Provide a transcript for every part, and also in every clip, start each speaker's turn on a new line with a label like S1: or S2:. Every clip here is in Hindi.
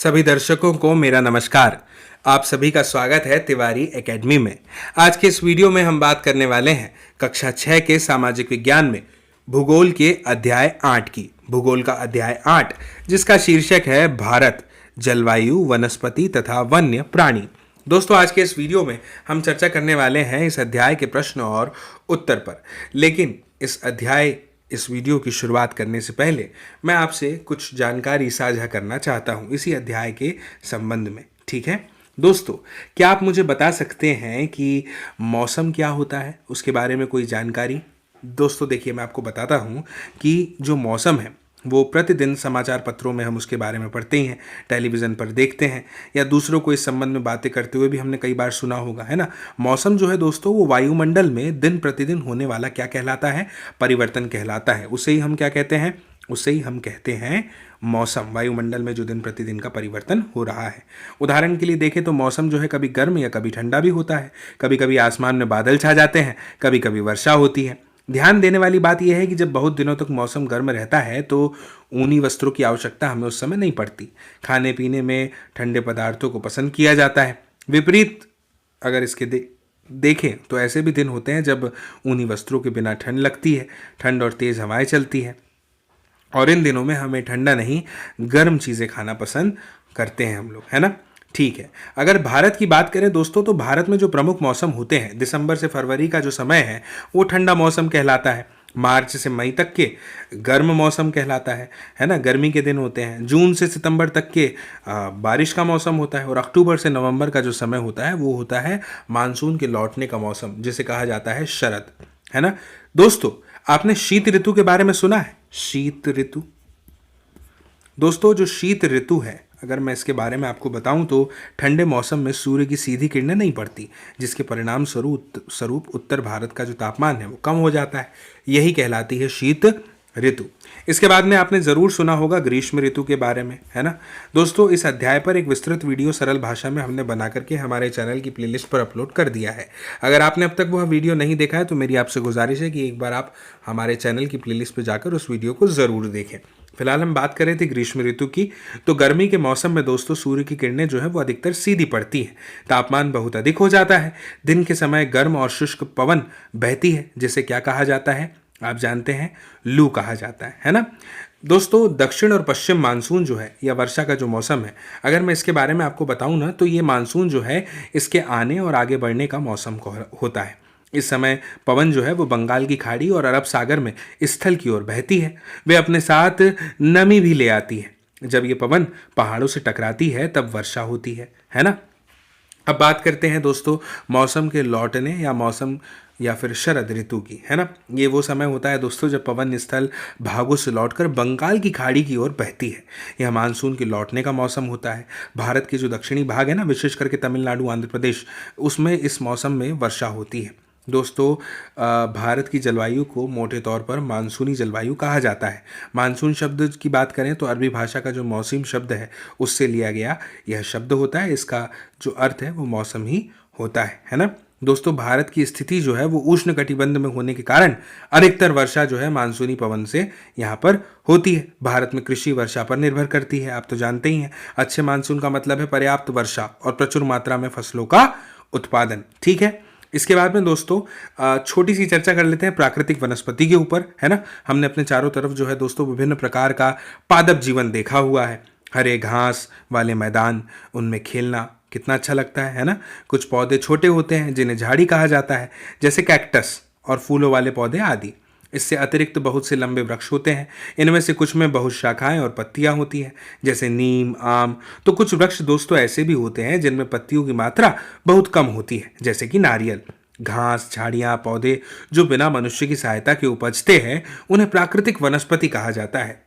S1: सभी दर्शकों को मेरा नमस्कार। आप सभी का स्वागत है तिवारी एकेडमी में। आज के इस वीडियो में हम बात करने वाले हैं कक्षा 6 के सामाजिक विज्ञान में भूगोल के अध्याय 8 की। भूगोल का अध्याय 8 जिसका शीर्षक है भारत, जलवायु, वनस्पति तथा वन्य प्राणी। दोस्तों, आज के इस वीडियो में हम चर्चा करने वाले हैं इस अध्याय के प्रश्न और उत्तर पर। लेकिन इस वीडियो की शुरुआत करने से पहले मैं आपसे कुछ जानकारी साझा करना चाहता हूं इसी अध्याय के संबंध में। ठीक है दोस्तों, क्या आप मुझे बता सकते हैं कि मौसम क्या होता है, उसके बारे में कोई जानकारी? दोस्तों देखिए, मैं आपको बताता हूं कि जो मौसम है वो प्रतिदिन समाचार पत्रों में हम उसके बारे में पढ़ते ही हैं, टेलीविज़न पर देखते हैं, या दूसरों को इस संबंध में बातें करते हुए भी हमने कई बार सुना होगा, है ना। मौसम जो है दोस्तों, वो वायुमंडल में दिन प्रतिदिन होने वाला क्या कहलाता है? परिवर्तन कहलाता है। उसे ही हम क्या कहते हैं? उसे ही हम कहते हैं मौसम। वायुमंडल में जो दिन प्रतिदिन का परिवर्तन हो रहा है। उदाहरण के लिए देखें तो मौसम जो है कभी गर्म या कभी ठंडा भी होता है। कभी कभी आसमान में बादल छा जाते हैं, कभी कभी वर्षा होती है। ध्यान देने वाली बात यह है कि जब बहुत दिनों तक मौसम गर्म रहता है तो ऊनी वस्त्रों की आवश्यकता हमें उस समय नहीं पड़ती। खाने पीने में ठंडे पदार्थों को पसंद किया जाता है। विपरीत अगर इसके देखें तो ऐसे भी दिन होते हैं जब ऊनी वस्त्रों के बिना ठंड लगती है, ठंड और तेज़ हवाएं चलती है, और इन दिनों में हमें ठंडा नहीं गर्म चीज़ें खाना पसंद करते हैं हम लोग, है ना। ठीक है, अगर भारत की बात करें दोस्तों तो भारत में जो प्रमुख मौसम होते हैं, दिसंबर से फरवरी का जो समय है वो ठंडा मौसम कहलाता है। मार्च से मई तक के गर्म मौसम कहलाता है ना, गर्मी के दिन होते हैं। जून से सितंबर तक के बारिश का मौसम होता है, और अक्टूबर से नवंबर का जो समय होता है वो होता है मानसून के लौटने का मौसम, जिसे कहा जाता है शरद, है ना। दोस्तों, आपने शीत ऋतु के बारे में सुना है? शीत ऋतु दोस्तों, जो शीत ऋतु है, अगर मैं इसके बारे में आपको बताऊं तो ठंडे मौसम में सूर्य की सीधी किरणें नहीं पड़ती, जिसके परिणाम स्वरूप उत्तर भारत का जो तापमान है वो कम हो जाता है। यही कहलाती है शीत ऋतु। इसके बाद में आपने ज़रूर सुना होगा ग्रीष्म ऋतु के बारे में, है ना। दोस्तों, इस अध्याय पर एक विस्तृत वीडियो सरल भाषा में हमने बना करके हमारे चैनल की प्लेलिस्ट पर अपलोड कर दिया है। अगर आपने अब तक वह वीडियो नहीं देखा है तो मेरी आपसे गुजारिश है कि एक बार आप हमारे चैनल की प्लेलिस्ट पर जाकर उस वीडियो को ज़रूर देखें। फिलहाल हम बात कर रहे थे ग्रीष्म ऋतु की। तो गर्मी के मौसम में दोस्तों सूर्य की किरणें जो है वो अधिकतर सीधी पड़ती हैं, तापमान बहुत अधिक हो जाता है। दिन के समय गर्म और शुष्क पवन बहती है, जिसे क्या कहा जाता है? आप जानते हैं, लू कहा जाता है ना। दोस्तों, दक्षिण और पश्चिम मानसून जो है या वर्षा का जो मौसम है, अगर मैं इसके बारे में आपको बताऊं ना तो ये मानसून जो है इसके आने और आगे बढ़ने का मौसम होता है। इस समय पवन जो है वो बंगाल की खाड़ी और अरब सागर में स्थल की ओर बहती है। वे अपने साथ नमी भी ले आती है। जब ये पवन पहाड़ों से टकराती है तब वर्षा होती है ना। अब बात करते हैं दोस्तों मौसम के लौटने या फिर शरद ऋतु की, है ना। ये वो समय होता है दोस्तों जब पवन स्थल भागों से लौटकर बंगाल की खाड़ी की ओर बहती है। यह मानसून के लौटने का मौसम होता है। भारत के जो दक्षिणी भाग है ना, विशेष करके तमिलनाडु, आंध्र प्रदेश, उसमें इस मौसम में वर्षा होती है। दोस्तों, भारत की जलवायु को मोटे तौर पर मानसूनी जलवायु कहा जाता है। मानसून शब्द की बात करें तो अरबी भाषा का जो मौसम शब्द है उससे लिया गया यह शब्द होता है। इसका जो अर्थ है वो मौसम ही होता है ना। दोस्तों, भारत की स्थिति जो है वो उष्ण कटिबंध में होने के कारण अधिकतर वर्षा जो है मानसूनी पवन से यहाँ पर होती है। भारत में कृषि वर्षा पर निर्भर करती है, आप तो जानते ही हैं। अच्छे मानसून का मतलब है पर्याप्त वर्षा और प्रचुर मात्रा में फसलों का उत्पादन। ठीक है, इसके बाद में दोस्तों छोटी सी चर्चा कर लेते हैं प्राकृतिक वनस्पति के ऊपर, है ना। हमने अपने चारों तरफ जो है दोस्तों विभिन्न प्रकार का पादप जीवन देखा हुआ है। हरे घास वाले मैदान, उनमें खेलना कितना अच्छा लगता है ना। कुछ पौधे छोटे होते हैं जिन्हें झाड़ी कहा जाता है, जैसे कैक्टस और फूलों वाले पौधे आदि। इससे अतिरिक्त बहुत से लंबे वृक्ष होते हैं। इनमें से कुछ में बहुत शाखाएं और पत्तियां होती हैं, जैसे नीम, आम। तो कुछ वृक्ष दोस्तों ऐसे भी होते हैं जिनमें पत्तियों की मात्रा बहुत कम होती है, जैसे कि नारियल। घास, झाड़ियां, पौधे जो बिना मनुष्य की सहायता के उपजते हैं उन्हें प्राकृतिक वनस्पति कहा जाता है।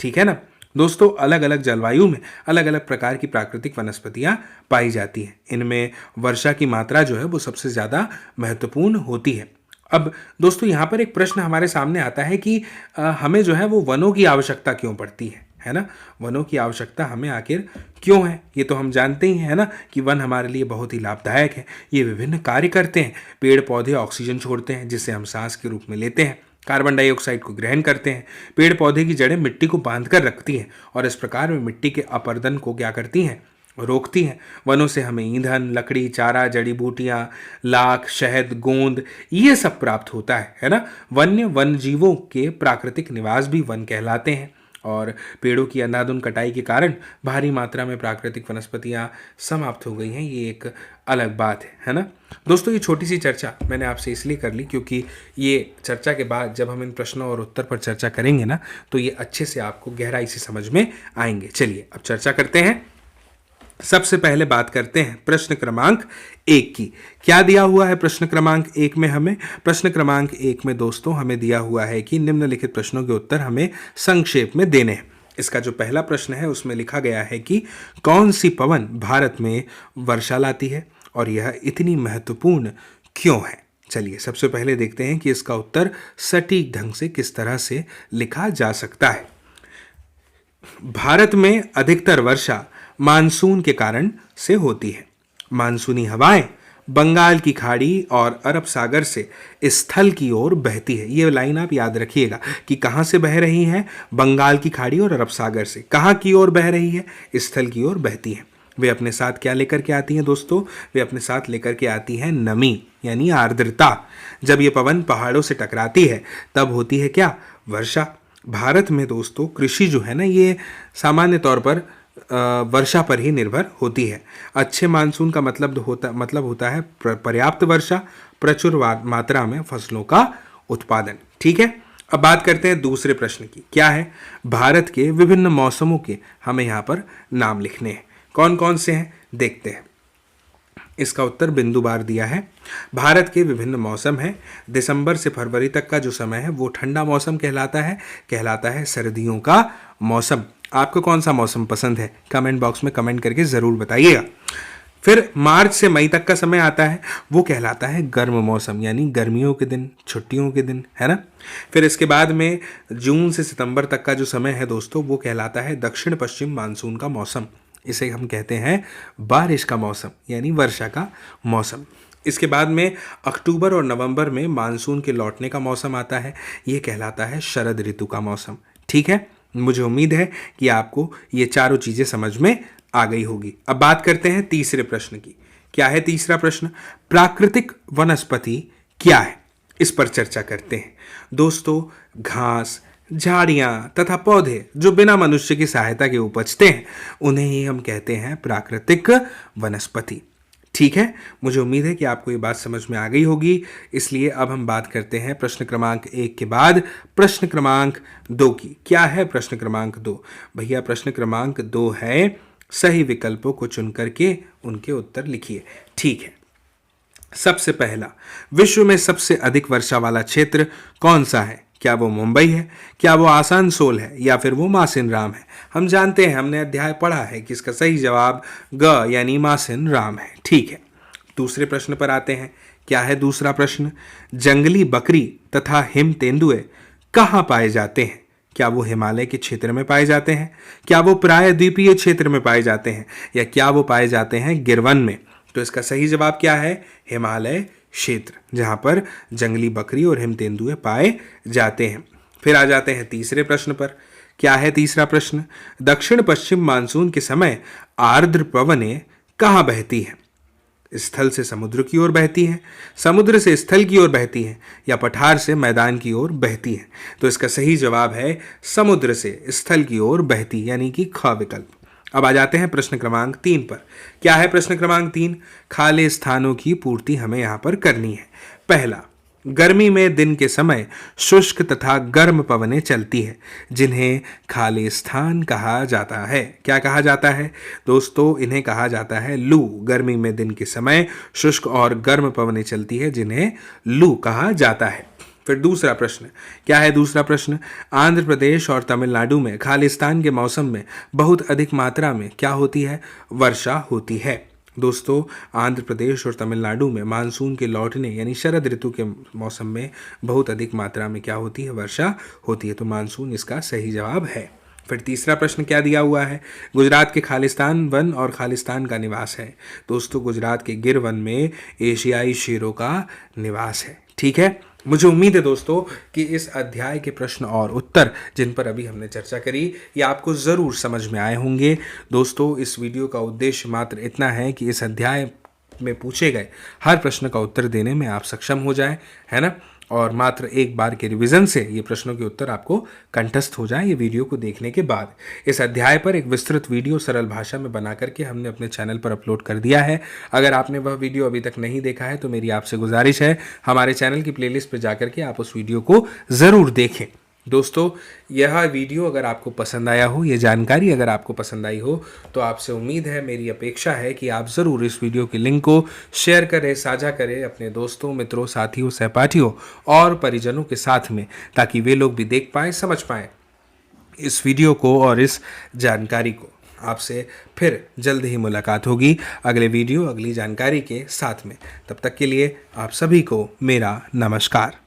S1: ठीक है ना दोस्तों, अलग अलग जलवायु में अलग अलग प्रकार की प्राकृतिक वनस्पतियां पाई जाती हैं। इनमें वर्षा की मात्रा जो है वो सबसे ज़्यादा महत्वपूर्ण होती है। अब दोस्तों, यहाँ पर एक प्रश्न हमारे सामने आता है कि हमें जो है वो वनों की आवश्यकता क्यों पड़ती है ना। वनों की आवश्यकता हमें आखिर क्यों है? ये तो हम जानते ही हैं ना कि वन हमारे लिए बहुत ही लाभदायक है। ये विभिन्न कार्य करते हैं। पेड़ पौधे ऑक्सीजन छोड़ते हैं जिसे हम सांस के रूप में लेते हैं। कार्बन डाइऑक्साइड को ग्रहण करते हैं। पेड़ पौधे की जड़ें मिट्टी को बांध कर रखती हैं और इस प्रकार वे मिट्टी के अपरदन को क्या करती हैं, रोकती हैं। वनों से हमें ईंधन, लकड़ी, चारा, जड़ी बूटियां, लाख, शहद, गोंद ये सब प्राप्त होता है ना। वन जीवों के प्राकृतिक निवास भी वन कहलाते हैं और पेड़ों की अंधाधुंध कटाई के कारण भारी मात्रा में प्राकृतिक वनस्पतियां समाप्त हो गई हैं, ये एक अलग बात है ना दोस्तों। ये छोटी सी चर्चा मैंने आपसे इसलिए कर ली क्योंकि ये चर्चा के बाद जब हम इन प्रश्नों और उत्तर पर चर्चा करेंगे ना तो ये अच्छे से आपको गहराई से समझ में आएंगे। चलिए अब चर्चा करते हैं। सबसे पहले बात करते हैं प्रश्न क्रमांक 1 की। क्या दिया हुआ है प्रश्न क्रमांक 1 में हमें? प्रश्न क्रमांक 1 में दोस्तों हमें दिया हुआ है कि निम्नलिखित प्रश्नों के उत्तर हमें संक्षेप में देने हैं। इसका जो पहला प्रश्न है उसमें लिखा गया है कि कौन सी पवन भारत में वर्षा लाती है और यह इतनी महत्वपूर्ण क्यों है? चलिए सबसे पहले देखते हैं कि इसका उत्तर सटीक ढंग से किस तरह से लिखा जा सकता है। भारत में अधिकतर वर्षा मानसून के कारण से होती है। मानसूनी हवाएं बंगाल की खाड़ी और अरब सागर से स्थल की ओर बहती है। ये लाइन आप याद रखिएगा कि कहाँ से बह रही है, बंगाल की खाड़ी और अरब सागर से। कहाँ की ओर बह रही है, स्थल की ओर बहती है। वे अपने साथ क्या लेकर के आती हैं दोस्तों? वे अपने साथ लेकर के आती हैं नमी यानी आर्द्रता। जब ये पवन पहाड़ों से टकराती है तब होती है क्या, वर्षा। भारत में दोस्तों कृषि जो है ना ये सामान्य तौर पर वर्षा पर ही निर्भर होती है। अच्छे मानसून का मतलब होता है पर्याप्त वर्षा, प्रचुर मात्रा में फसलों का उत्पादन। ठीक है, अब बात करते हैं दूसरे प्रश्न की। क्या है? भारत के विभिन्न मौसमों के हमें यहाँ पर नाम लिखने हैं। कौन कौन से हैं देखते हैं। इसका उत्तर बिंदुवार दिया है। भारत के विभिन्न मौसम हैं। दिसंबर से फरवरी तक का जो समय है वो ठंडा मौसम कहलाता है सर्दियों का मौसम। आपको कौन सा मौसम पसंद है? कमेंट बॉक्स में कमेंट करके ज़रूर बताइएगा। फिर मार्च से मई तक का समय आता है, वो कहलाता है गर्म मौसम यानी गर्मियों के दिन, छुट्टियों के दिन, है ना। फिर इसके बाद में जून से सितंबर तक का जो समय है दोस्तों वो कहलाता है दक्षिण पश्चिम मानसून का मौसम। इसे हम कहते हैं बारिश का मौसम यानी वर्षा का मौसम। इसके बाद में अक्टूबर और नवंबर में मानसून के लौटने का मौसम आता है, ये कहलाता है शरद ऋतु का मौसम। ठीक है, मुझे उम्मीद है कि आपको ये चारों चीज़ें समझ में आ गई होगी। अब बात करते हैं तीसरे प्रश्न की। क्या है तीसरा प्रश्न? प्राकृतिक वनस्पति क्या है? इस पर चर्चा करते हैं दोस्तों। घास, झाड़ियाँ तथा पौधे जो बिना मनुष्य की सहायता के उपजते हैं उन्हें ही हम कहते हैं प्राकृतिक वनस्पति। ठीक है, मुझे उम्मीद है कि आपको ये बात समझ में आ गई होगी। इसलिए अब हम बात करते हैं प्रश्न क्रमांक 1 के बाद प्रश्न क्रमांक 2 की। क्या है प्रश्न क्रमांक 2? भैया प्रश्न क्रमांक 2 है सही विकल्पों को चुन करके उनके उत्तर लिखिए। ठीक है, सबसे पहला, विश्व में सबसे अधिक वर्षा वाला क्षेत्र कौन सा है? क्या वो मुंबई है, क्या वो आसनसोल है, या फिर वो मासिन राम है? हम जानते हैं, हमने अध्याय पढ़ा है कि इसका सही जवाब ग यानी मासिन राम है। ठीक है, दूसरे प्रश्न पर आते हैं। क्या है दूसरा प्रश्न? जंगली बकरी तथा हिम तेंदुए कहाँ पाए जाते हैं? क्या वो हिमालय के क्षेत्र में पाए जाते हैं, क्या वो प्रायद्वीपीय क्षेत्र में पाए जाते हैं, या क्या वो पाए जाते हैं गिरवन में? तो इसका सही जवाब क्या है? हिमालय क्षेत्र, जहाँ पर जंगली बकरी और हिम तेंदुए पाए जाते हैं। फिर आ जाते हैं तीसरे प्रश्न पर। क्या है तीसरा प्रश्न? दक्षिण पश्चिम मानसून के समय आर्द्र पवनें कहाँ बहती हैं? स्थल से समुद्र की ओर बहती हैं, समुद्र से स्थल की ओर बहती हैं, या पठार से मैदान की ओर बहती हैं? तो इसका सही जवाब है समुद्र से स्थल की ओर बहती यानी कि ख विकल्प। अब आ जाते हैं प्रश्न क्रमांक 3 पर। क्या है प्रश्न क्रमांक 3? खाली स्थानों की पूर्ति हमें यहाँ पर करनी है। पहला, गर्मी में दिन के समय शुष्क तथा गर्म पवनें चलती है जिन्हें खाली स्थान कहा जाता है। क्या कहा जाता है दोस्तों? इन्हें कहा जाता है लू। गर्मी में दिन के समय शुष्क और गर्म पवनें चलती है जिन्हें लू कहा जाता है। फिर दूसरा प्रश्न। क्या है दूसरा प्रश्न? आंध्र प्रदेश और तमिलनाडु में खालिस्तान के मौसम में बहुत अधिक मात्रा में क्या होती है? वर्षा होती है। दोस्तों, आंध्र प्रदेश और तमिलनाडु में मानसून के लौटने यानी शरद ऋतु के मौसम में बहुत अधिक मात्रा में क्या होती है? वर्षा होती है। तो मानसून इसका सही जवाब है। फिर तीसरा प्रश्न क्या दिया हुआ है? गुजरात के खालिस्तान वन और खालिस्तान का निवास है। दोस्तों, गुजरात के गिर वन में एशियाई शेरों का निवास है। ठीक है, मुझे उम्मीद है दोस्तों कि इस अध्याय के प्रश्न और उत्तर जिन पर अभी हमने चर्चा करी ये आपको ज़रूर समझ में आए होंगे। दोस्तों, इस वीडियो का उद्देश्य मात्र इतना है कि इस अध्याय में पूछे गए हर प्रश्न का उत्तर देने में आप सक्षम हो जाएं, है ना। और मात्र एक बार के रिवीजन से ये प्रश्नों के उत्तर आपको कंठस्थ हो जाए ये वीडियो को देखने के बाद। इस अध्याय पर एक विस्तृत वीडियो सरल भाषा में बना करके हमने अपने चैनल पर अपलोड कर दिया है। अगर आपने वह वीडियो अभी तक नहीं देखा है तो मेरी आपसे गुजारिश है हमारे चैनल की प्लेलिस्ट पर जाकर के आप उस वीडियो को ज़रूर देखें। दोस्तों, यह वीडियो अगर आपको पसंद आया हो, ये जानकारी अगर आपको पसंद आई हो, तो आपसे उम्मीद है, मेरी अपेक्षा है कि आप ज़रूर इस वीडियो के लिंक को शेयर करें, साझा करें अपने दोस्तों, मित्रों, साथियों, सहपाठियों और परिजनों के साथ में, ताकि वे लोग भी देख पाएँ, समझ पाएँ इस वीडियो को और इस जानकारी को। आपसे फिर जल्द ही मुलाकात होगी अगले वीडियो, अगली जानकारी के साथ में। तब तक के लिए आप सभी को मेरा नमस्कार।